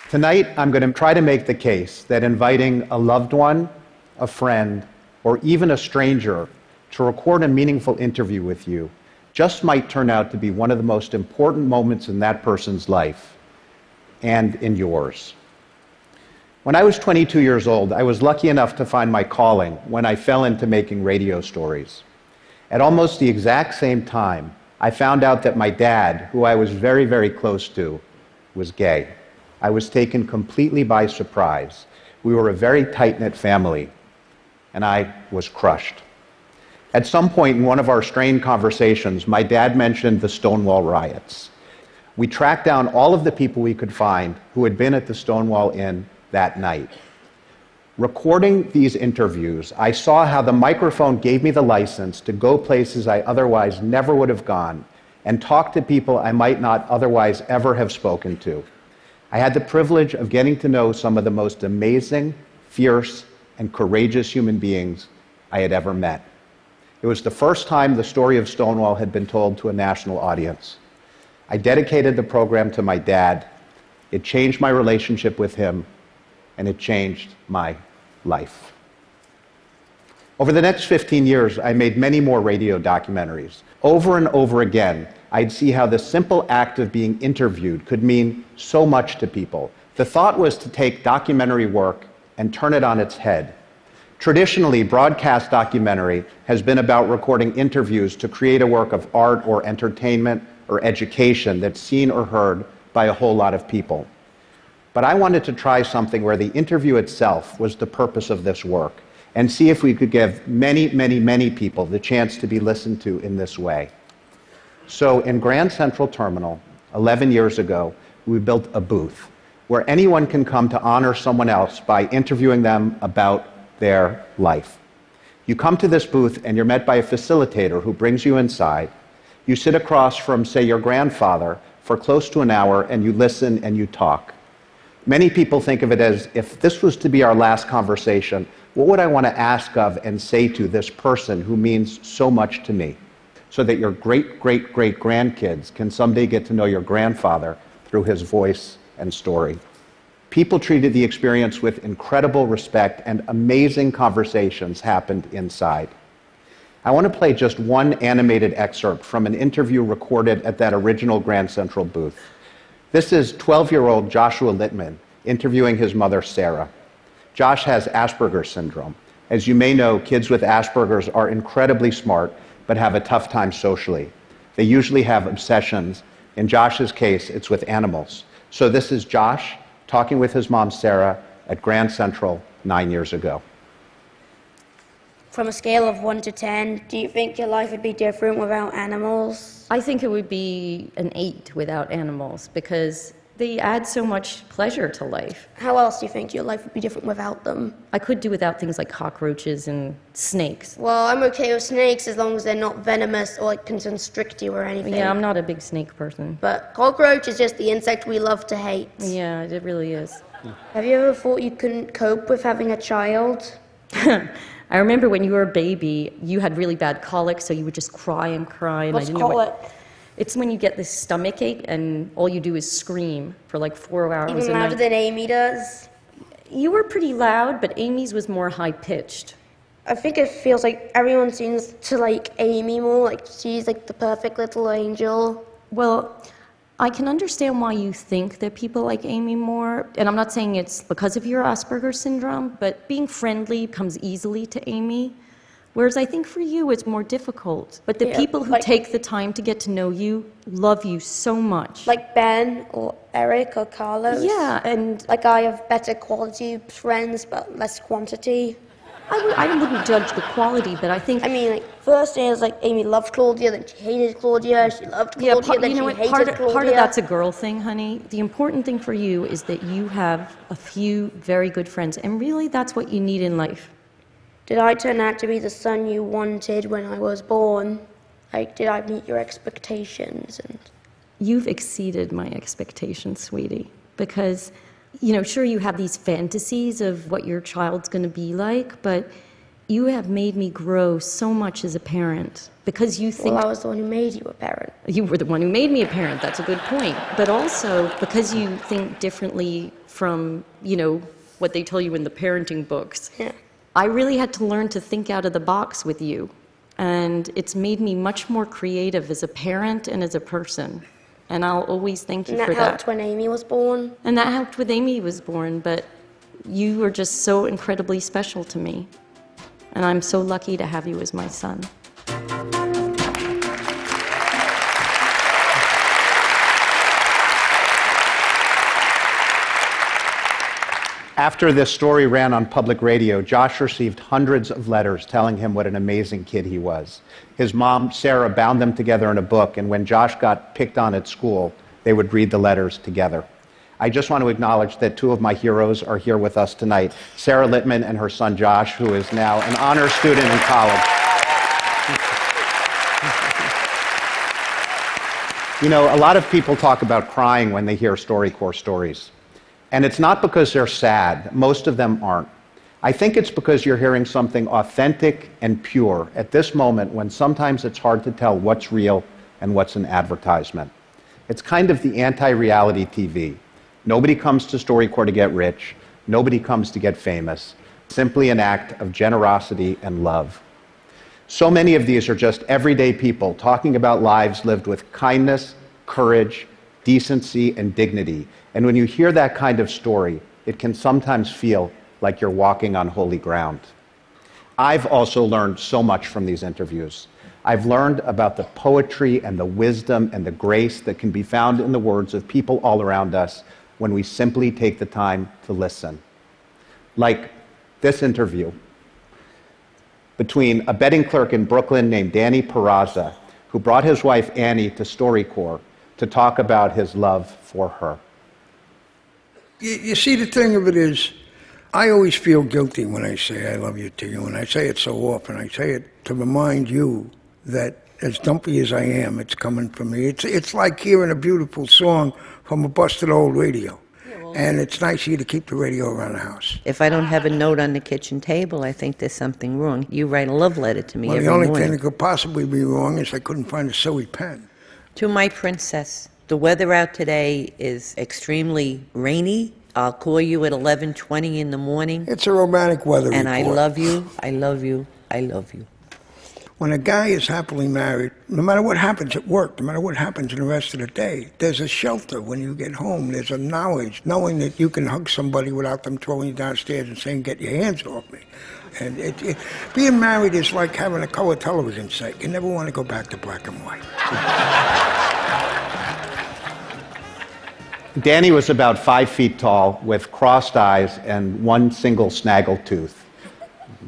Tonight, I'm going to try to make the case that inviting a loved one, a friend, or even a stranger to record a meaningful interview with you just might turn out to be one of the most important moments in that person's life and in yours. When I was 22 years old, I was lucky enough to find my calling when I fell into making radio stories. At almost the exact same time, I found out that my dad, who I was very, very close to, was gay. I was taken completely by surprise. We were a very tight-knit family, and I was crushed. At some point in one of our strained conversations, my dad mentioned the Stonewall riots. We tracked down all of the people we could find who had been at the Stonewall Inn that night. Recording these interviews, I saw how the microphone gave me the license to go places I otherwise never would have gone and talk to people I might not otherwise ever have spoken to. I had the privilege of getting to know some of the most amazing, fierce, and courageous human beings I had ever met. It was the first time the story of Stonewall had been told to a national audience. I dedicated the program to my dad. It changed my relationship with him, and it changed my life. Over the next 15 years, I made many more radio documentaries. Over and over again, I'd see how the simple act of being interviewed could mean so much to people. The thought was to take documentary work and turn it on its head. Traditionally, broadcast documentary has been about recording interviews to create a work of art or entertainment or education that's seen or heard by a whole lot of people. But I wanted to try something where the interview itself was the purpose of this work and see if we could give many, many, many people the chance to be listened to in this way. So in Grand Central Terminal, 11 years ago, we built a booth where anyone can come to honor someone else by interviewing them about their life. You come to this booth and you're met by a facilitator who brings you inside. You sit across from, say, your grandfather for close to an hour and you listen and you talk. Many people think of it as, if this was to be our last conversation, what would I want to ask of and say to this person who means so much to me? So that your great-great-great-grandkids can someday get to know your grandfather through his voice and story. People treated the experience with incredible respect, and amazing conversations happened inside. I want to play just one animated excerpt from an interview recorded at that original Grand Central booth. This is 12-year-old Joshua Littman interviewing his mother, Sarah. Josh has Asperger's syndrome. As you may know, kids with Asperger's are incredibly smart, but have a tough time socially. They usually have obsessions. In Josh's case, it's with animals. So this is Josh talking with his mom, Sarah, at Grand Central 9 years ago. From a scale of 1 to 10, do you think your life would be different without animals? I think it would be an 8 without animals because they add so much pleasure to life. How else do you think your life would be different without them? I could do without things like cockroaches and snakes. Well, I'm okay with snakes as long as they're not venomous or like can constrict you or anything. Yeah, I'm not a big snake person. But cockroach is just the insect we love to hate. Yeah, it really is. Have you ever thought you couldn't cope with having a child? I remember when you were a baby, you had really bad colic, so you would just cry and cry. And What's colic? It's when you get this stomach ache and all you do is scream for like 4 hours. Even louder than Amy does? You were pretty loud, but Amy's was more high-pitched. I think it feels like everyone seems to like Amy more, like she's like the perfect little angel. Well, I can understand why you think that people like Amy more, and I'm not saying it's because of your Asperger's syndrome, but being friendly comes easily to Amy. Whereas I think for you, it's more difficult. But the people who take the time to get to know you love you so much. Like Ben or Eric or Carlos. Yeah, and like I have better quality friends, but less quantity. I wouldn't judge the quality, but I think... I mean, like, first it was like Amy loved Claudia, then she hated Claudia, she loved Claudia, then she hated Claudia. Part of that's a girl thing, honey. The important thing for you is that you have a few very good friends, and really that's what you need in life. Did I turn out to be the son you wanted when I was born? Like, did I meet your expectations? And you've exceeded my expectations, sweetie, because, you know, sure, you have these fantasies of what your child's going to be like, but you have made me grow so much as a parent because you think... Well, I was the one who made you a parent. You were the one who made me a parent. That's a good point. But also because you think differently from, what they tell you in the parenting books. Yeah. I really had to learn to think out of the box with you. And it's made me much more creative as a parent and as a person. And I'll always thank you for that. And that helped when Amy was born. And that helped when Amy was born. But you were just so incredibly special to me. And I'm so lucky to have you as my son. After this story ran on public radio, Josh received hundreds of letters telling him what an amazing kid he was. His mom, Sarah, bound them together in a book, and when Josh got picked on at school, they would read the letters together. I just want to acknowledge that two of my heroes are here with us tonight, Sarah Littman and her son Josh, who is now an honors student in college. A lot of people talk about crying when they hear StoryCorps stories. And it's not because they're sad. Most of them aren't. I think it's because you're hearing something authentic and pure at this moment when sometimes it's hard to tell what's real and what's an advertisement. It's kind of the anti-reality TV. Nobody comes to StoryCorps to get rich. Nobody comes to get famous. Simply an act of generosity and love. So many of these are just everyday people talking about lives lived with kindness, courage, decency, and dignity. And when you hear that kind of story, it can sometimes feel like you're walking on holy ground. I've also learned so much from these interviews. I've learned about the poetry and the wisdom and the grace that can be found in the words of people all around us when we simply take the time to listen. Like this interview between a betting clerk in Brooklyn named Danny Peraza, who brought his wife Annie to StoryCorps to talk about his love for her. You see, the thing of it is, I always feel guilty when I say I love you to you, and I say it so often. I say it to remind you that as dumpy as I am, it's coming from me. It's like hearing a beautiful song from a busted old radio. And it's nice of you to keep the radio around the house. If I don't have a note on the kitchen table, I think there's something wrong. You write a love letter to me every morning. The only thing that could possibly be wrong is I couldn't find a silly pen. To my princess, the weather out today is extremely rainy. I'll call you at 11:20 in the morning. It's a romantic weather and report. I love you, I love you, I love you. When a guy is happily married, no matter what happens at work, no matter what happens in the rest of the day, there's a shelter when you get home. There's a knowledge, knowing that you can hug somebody without them throwing you downstairs and saying, "Get your hands off me." And being married is like having a color television set. You never want to go back to black and white. Danny was about 5 feet tall with crossed eyes and one single snaggle tooth.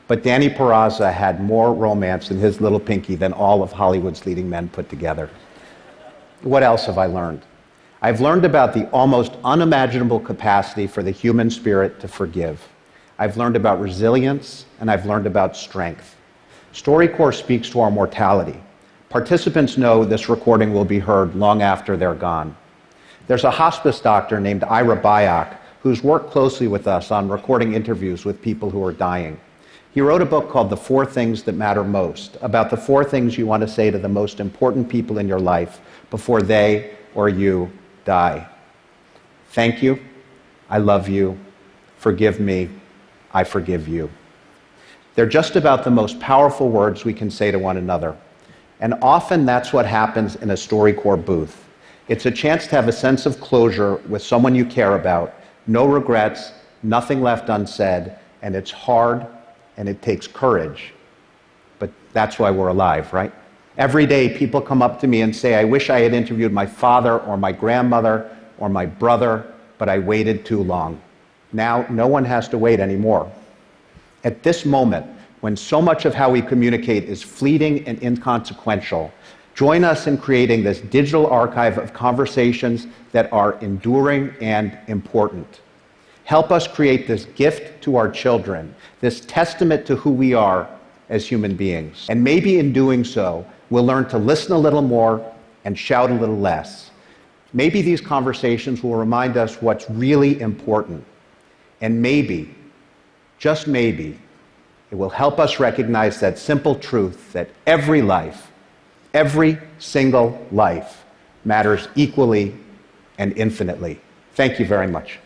But Danny Peraza had more romance in his little pinky than all of Hollywood's leading men put together. What else have I learned? I've learned about the almost unimaginable capacity for the human spirit to forgive. I've learned about resilience, and I've learned about strength. StoryCorps speaks to our mortality. Participants know this recording will be heard long after they're gone. There's a hospice doctor named Ira Byock who's worked closely with us on recording interviews with people who are dying. He wrote a book called The 4 Things That Matter Most, about the 4 things you want to say to the most important people in your life before they or you die. Thank you, I love you, forgive me, I forgive you. They're just about the most powerful words we can say to one another. And often that's what happens in a StoryCorps booth. It's a chance to have a sense of closure with someone you care about, no regrets, nothing left unsaid, and it's hard and it takes courage. But that's why we're alive, right? Every day people come up to me and say, I wish I had interviewed my father or my grandmother or my brother, but I waited too long. Now, no one has to wait anymore. At this moment, when so much of how we communicate is fleeting and inconsequential, join us in creating this digital archive of conversations that are enduring and important. Help us create this gift to our children, this testament to who we are as human beings. And maybe in doing so, we'll learn to listen a little more and shout a little less. Maybe these conversations will remind us what's really important. And maybe, just maybe, It will help us recognize that simple truth that every life, every single life, matters equally and infinitely. Thank you very much.